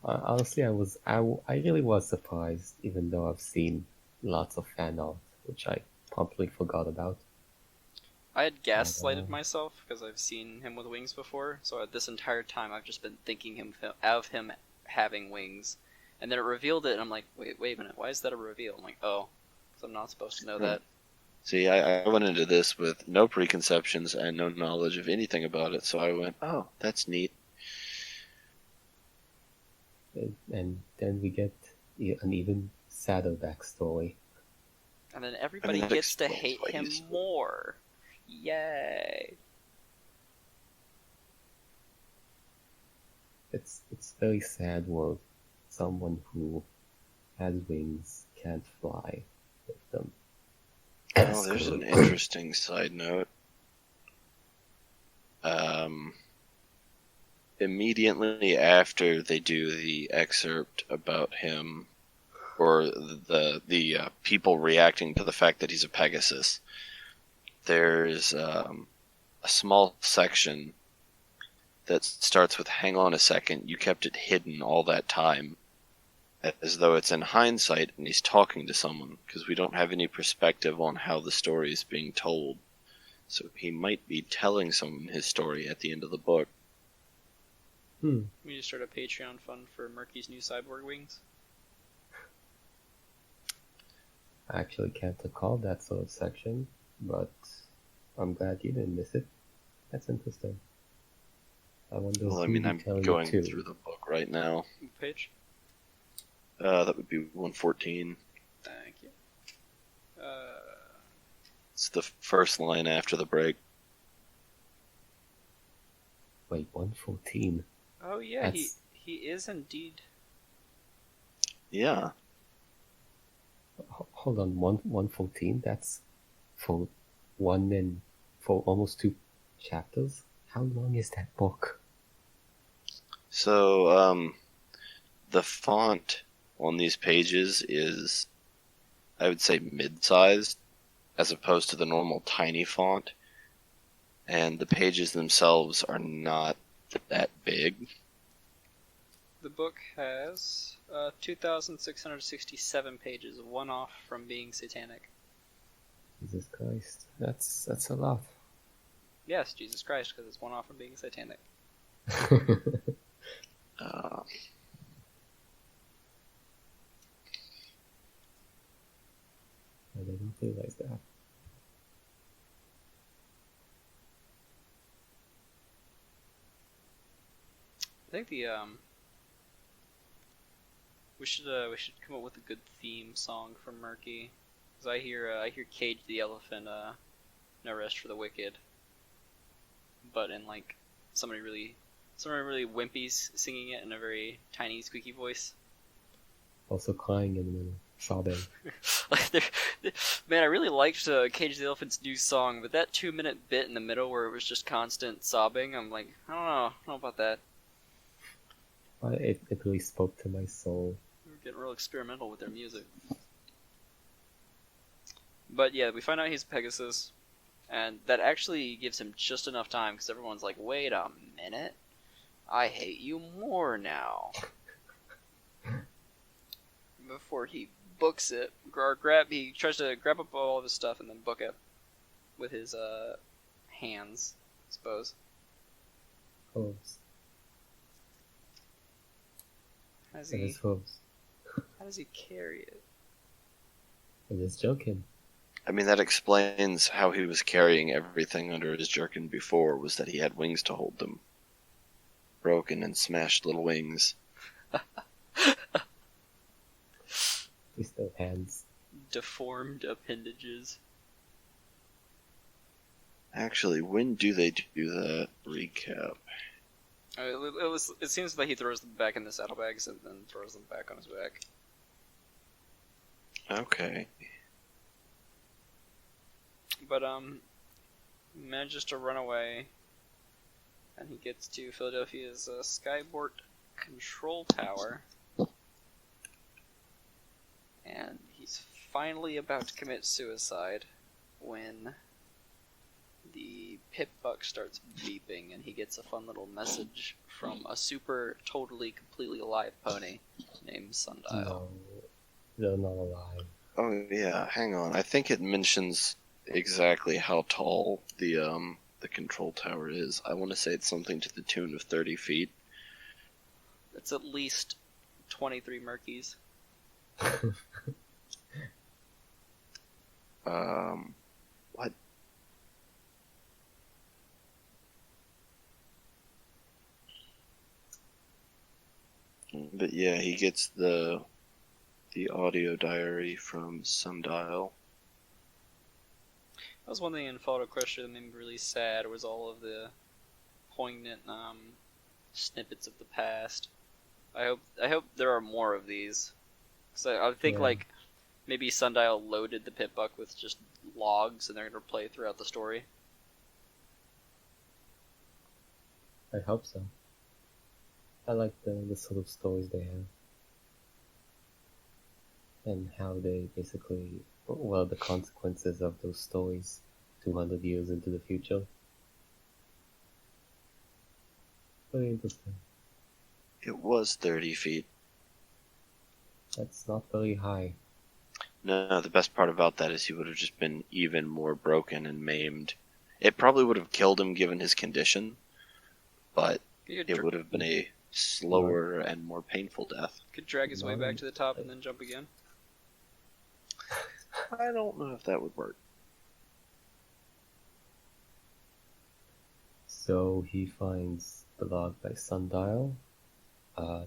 Honestly, I really was surprised, even though I've seen lots of fan art, which I promptly forgot about. I had gaslighted Oh. myself because I've seen him with wings before, so this entire time I've just been thinking of him having wings. And then it revealed it, and I'm like, wait a minute, why is that a reveal? I'm like, oh, because I'm not supposed to know that. See, I went into this with no preconceptions and no knowledge of anything about it, so I went, oh, that's neat. And then we get an even sadder backstory. And then everybody that gets to explains hate why him he's- more. Yay! It's very sad when someone who has wings can't fly with them. Oh, there's an interesting side note. Immediately after they do the excerpt about him, or the people reacting to the fact that he's a Pegasus, there's a small section that starts with "Hang on a second, you kept it hidden all that time," as though it's in hindsight and he's talking to someone, because we don't have any perspective on how the story is being told. So he might be telling someone his story at the end of the book. We need to start a Patreon fund for Murky's new cyborg wings. I actually can't recall that sort of section, but I'm glad you didn't miss it. That's interesting. I wonder Well, I who mean, you I'm tell going you to. through the book right now. What page? That would be 114. Thank you. It's the first line after the break. Wait, 114. Oh yeah, That's- he is indeed. Yeah. Hold on, 114? That's for for almost 2 chapters? How long is that book? So, the font on these pages is, I would say, mid-sized, as opposed to the normal tiny font. And the pages themselves are not that big. The book has 2,667 pages, one off from being satanic. Jesus Christ, that's a lot. Yes, Jesus Christ, because it's one off from being satanic. Uh, I didn't realize that. I think we should come up with a good theme song for Murky, because I hear Cage the Elephant, No Rest for the Wicked, but in like somebody really wimpy singing it in a very tiny squeaky voice. Also crying in the middle, sobbing. Man, I really liked Cage the Elephant's new song, but that 2-minute bit in the middle where it was just constant sobbing, I'm like, I don't know about that. It really spoke to my soul. They're getting real experimental with their music. But yeah, we find out he's Pegasus, and that actually gives him just enough time, because everyone's like, wait a minute, I hate you more now. Before he books it, he tries to grab up all of his stuff and then book it with his hands, I suppose. Hooves. How does And he his hooves. carry it? I'm just joking. I mean, that explains how he was carrying everything under his jerkin before, was that he had wings to hold them. Broken and smashed little wings. We still have hands. Deformed appendages. Actually, when do they do that recap? It seems like he throws them back in the saddlebags and then throws them back on his back. Okay. But manages to run away, and he gets to Philadelphia's Skyport control tower, and he's finally about to commit suicide when the pip buck starts beeping, and he gets a fun little message from a super, totally, completely alive pony named Sundial. No, they're not alive. Oh yeah, hang on. I think it mentions exactly how tall the control tower is. I want to say it's something to the tune of 30 feet. It's at least 23 Murkies. But yeah, he gets the audio diary from Sundial. That was one thing in Fallout Equestria that made me really sad, was all of the poignant snippets of the past. I hope there are more of these. Because I think, Yeah. like, maybe Sundial loaded the Pitbuck with just logs and they're going to play throughout the story. I hope so. I like the sort of stories they have. And how they basically, well, the consequences of those stories 200 years into the future. Very interesting. It was 30 feet. That's not very high. No, the best part about that is he would have just been even more broken and maimed. It probably would have killed him given his condition, but it would have been a slower and more painful death. Could drag his way back to the top and then jump again. I don't know if that would work. So he finds the log by Sundial,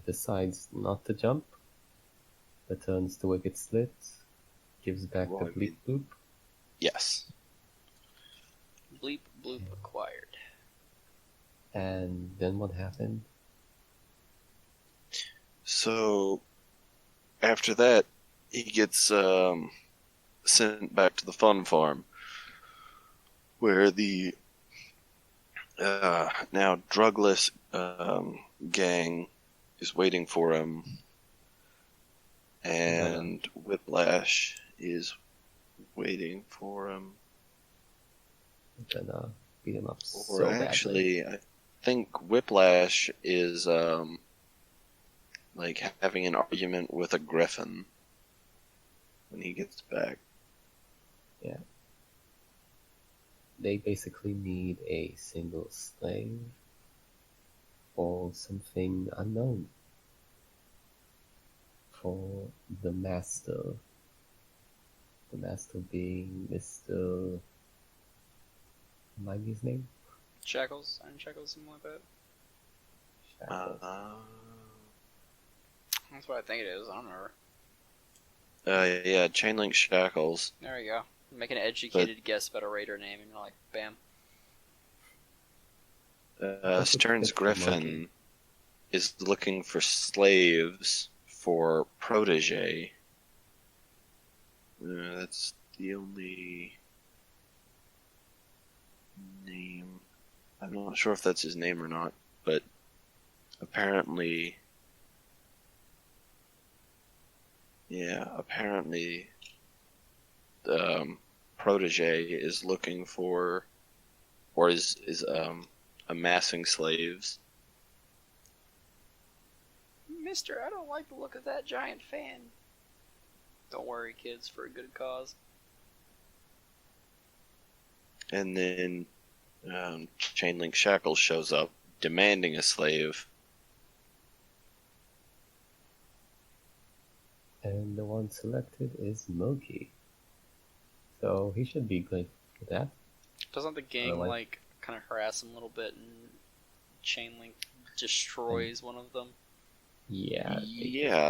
decides not to jump, returns to Wicked Slit, gives back the bleep bloop. Yes. Bleep bloop acquired. And then what happened? So, after that, he gets sent back to the fun farm, where the now drugless gang is waiting for him, and Whiplash is waiting for him. Gonna beat him up Or so actually, badly. I think Whiplash is like having an argument with a griffin when he gets back. Yeah. They basically need a single slave or something unknown for the master. The master being Mr. Remind me his name? Shackles? Iron Shackles, something like that? Shackles. That's what I think it is, I don't remember. Yeah, Chainlink Shackles. There you go. Make an educated guess about a raider name and you're like, bam. Stern's Griffin is looking for slaves for Protege. That's the only name. I'm not sure if that's his name or not, but apparently, Protege is looking for, or is amassing slaves. Mister, I don't like the look of that giant fan. Don't worry, kids, for a good cause. And then Chainlink Shackles shows up, demanding a slave. And the one selected is Murky. So he should be grateful for that. Doesn't the gang, like, kind of harass him a little bit and Chainlink destroys one of them? Yeah,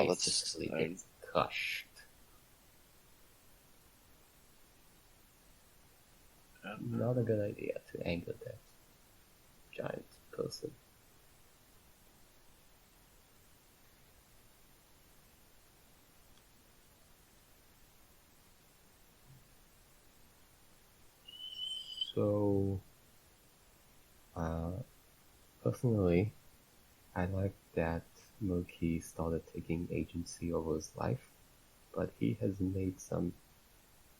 let's... gets crushed. Not a good idea to anger that giant person. So, personally, I like that Murky started taking agency over his life, but he has made some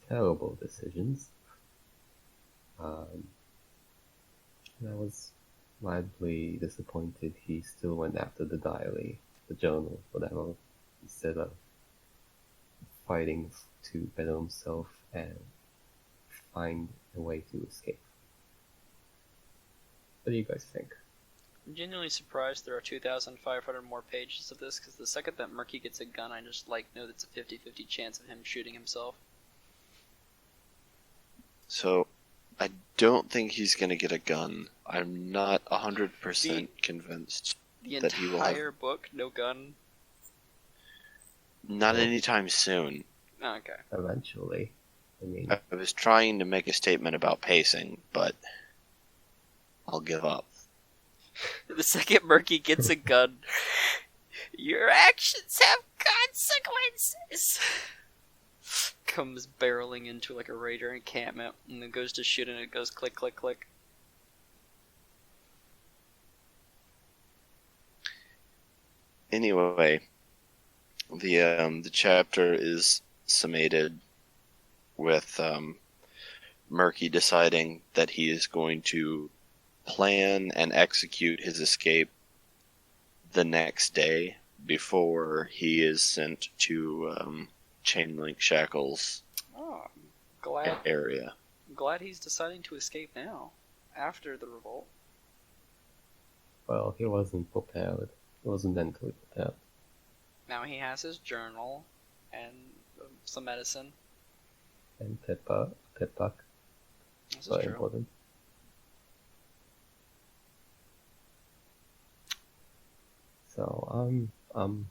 terrible decisions. And I was mildly disappointed he still went after the diary, the journal, whatever, instead of fighting to better himself and find a way to escape. What do you guys think? I'm genuinely surprised there are 2,500 more pages of this, because the second that Murky gets a gun, I just know that's a 50-50 chance of him shooting himself. So, I don't think he's going to get a gun. I'm not 100% convinced the that he will have... entire book, no gun? Not Well- anytime soon. Oh, okay. Eventually. I mean, I was trying to make a statement about pacing, but I'll give up. The second Murky gets a gun, your actions have consequences. Comes barreling into like a raider encampment, and then goes to shoot, and it goes click, click, click. Anyway, the chapter is summated with Murky deciding that he is going to plan and execute his escape the next day before he is sent to Chainlink Shackles Oh, I'm area. glad he's deciding to escape now, after the revolt. well, he wasn't prepared. He wasn't mentally prepared. Now he has his journal and some medicine. And Pippak, This is very true. important. So I'm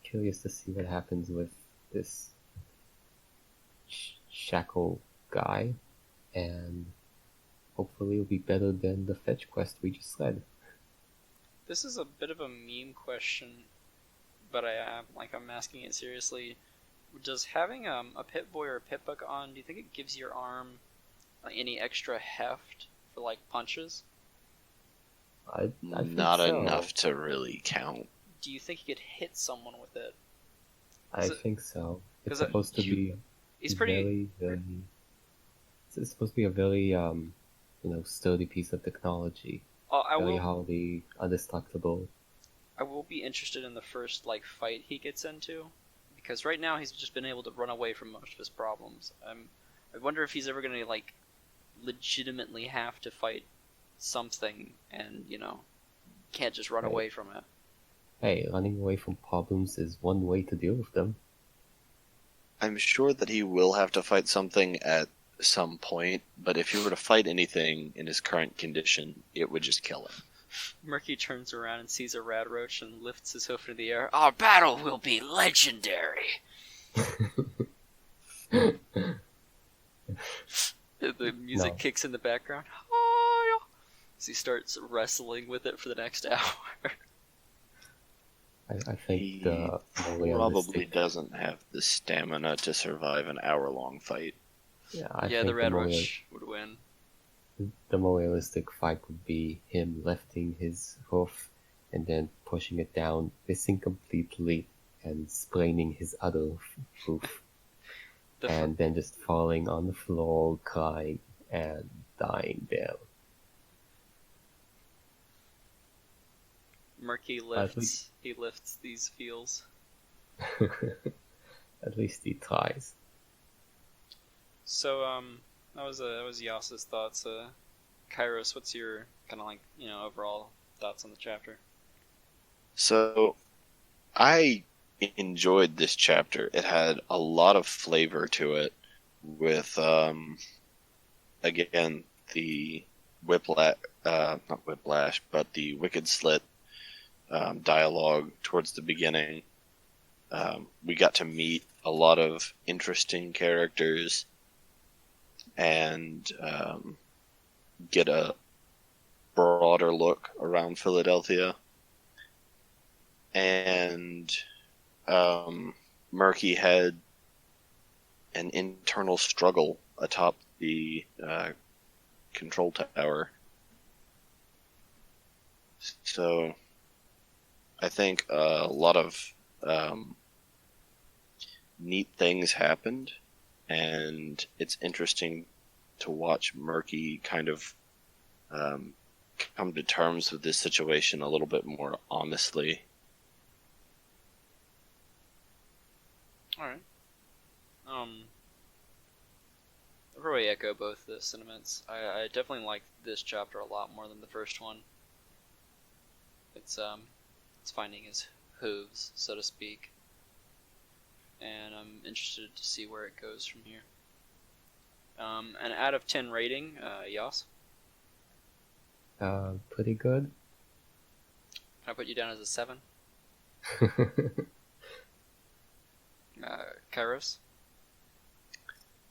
curious to see what happens with this shackle guy, and hopefully it'll be better than the fetch quest we just led. This is a bit of a meme question, but I'm asking it seriously. Does having a Pip Boy or a Pip-Buck on, do you think it gives your arm like any extra heft for like punches? I think Not so. enough to really count. Do you think you could hit someone with it? I Is it- think so. It's 'cause supposed to be He's pretty. very. It's supposed to be a very sturdy piece of technology. I Very will. hardy, indestructible. I will be interested in the first like fight he gets into, because right now he's just been able to run away from most of his problems. I wonder if he's ever gonna like legitimately have to fight something, and can't just run Right. away from it. Hey, running away from problems is one way to deal with them. I'm sure that he will have to fight something at some point, but if he were to fight anything in his current condition, it would just kill him. Murky turns around and sees a rad roach and lifts his hoof into the air. Our battle will be legendary. The music No. kicks in the background as he starts wrestling with it for the next hour. I think He the more probably realistic, doesn't have the stamina to survive an hour-long fight. I Yeah, think the Red more Roach would win. the more realistic fight would be him lifting his hoof and then pushing it down, missing completely, and spraining his other hoof, The fir- and then just falling on the floor, crying and dying there. Murky At lifts. He lifts these feels. At least he tries. So that was Yas's thoughts. Kairos, what's your kind of like overall thoughts on the chapter? So, I enjoyed this chapter. It had a lot of flavor to it, with again the not whiplash, but the wicked slit dialogue towards the beginning. We got to meet a lot of interesting characters and get a broader look around Philadelphia. And Murky had an internal struggle atop the control tower. So I think a lot of neat things happened, and it's interesting to watch Murky kind of come to terms with this situation a little bit more honestly. All right. I probably echo both the sentiments. I definitely like this chapter a lot more than the first one. It's finding his hooves, so to speak, and I'm interested to see where it goes from here. An out of 10 rating, Yas. Pretty good. Can I put you down as a 7? Kairos?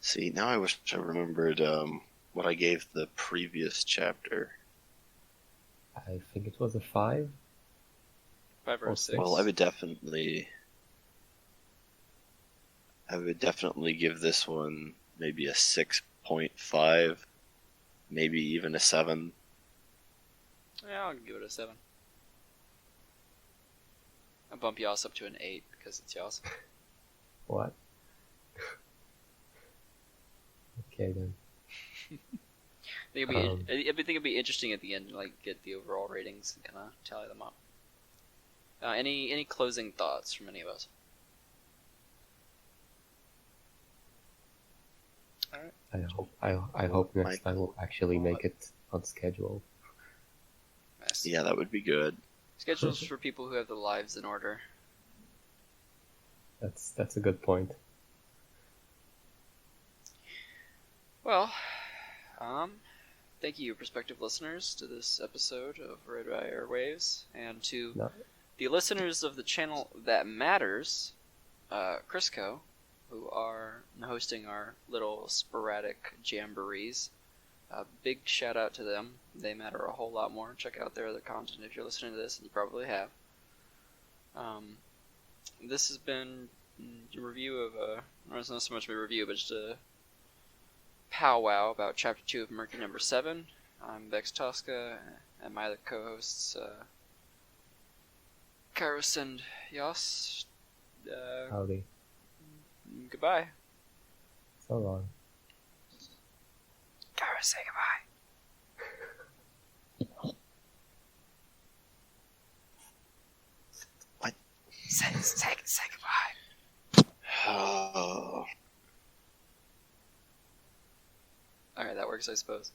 See, now I wish I remembered what I gave the previous chapter. I think it was a 5. 5 or Or 6? Well, I would definitely give this one maybe a 6.5, maybe even a 7. Yeah, I'll give it a 7. I'll bump Yas up to an 8 because it's Yas. What? Okay then. I think it'd be interesting at the end to like get the overall ratings and kind of tally them up. Any closing thoughts from any of us? All right. I hope next time we'll actually make it on schedule. Nice. Yeah, that would be good. Schedules for people who have their lives in order. That's a good point. Well, thank you, prospective listeners, to this episode of Redeye Airwaves, and to No. the listeners of the channel that matters, Crisco, who are hosting our little sporadic jamborees. Big shout out to them. They matter a whole lot more. Check out their other content if you're listening to this, and you probably have. This has been a review of it's not so much of a review, but just a powwow about Chapter 2 of Murky Number 7. I'm Vex Tosca, and my other co-hosts, Kairos and Yas. Howdy. Goodbye. So long. Kairos, say goodbye. What? Say goodbye. Oh. Alright, that works, I suppose.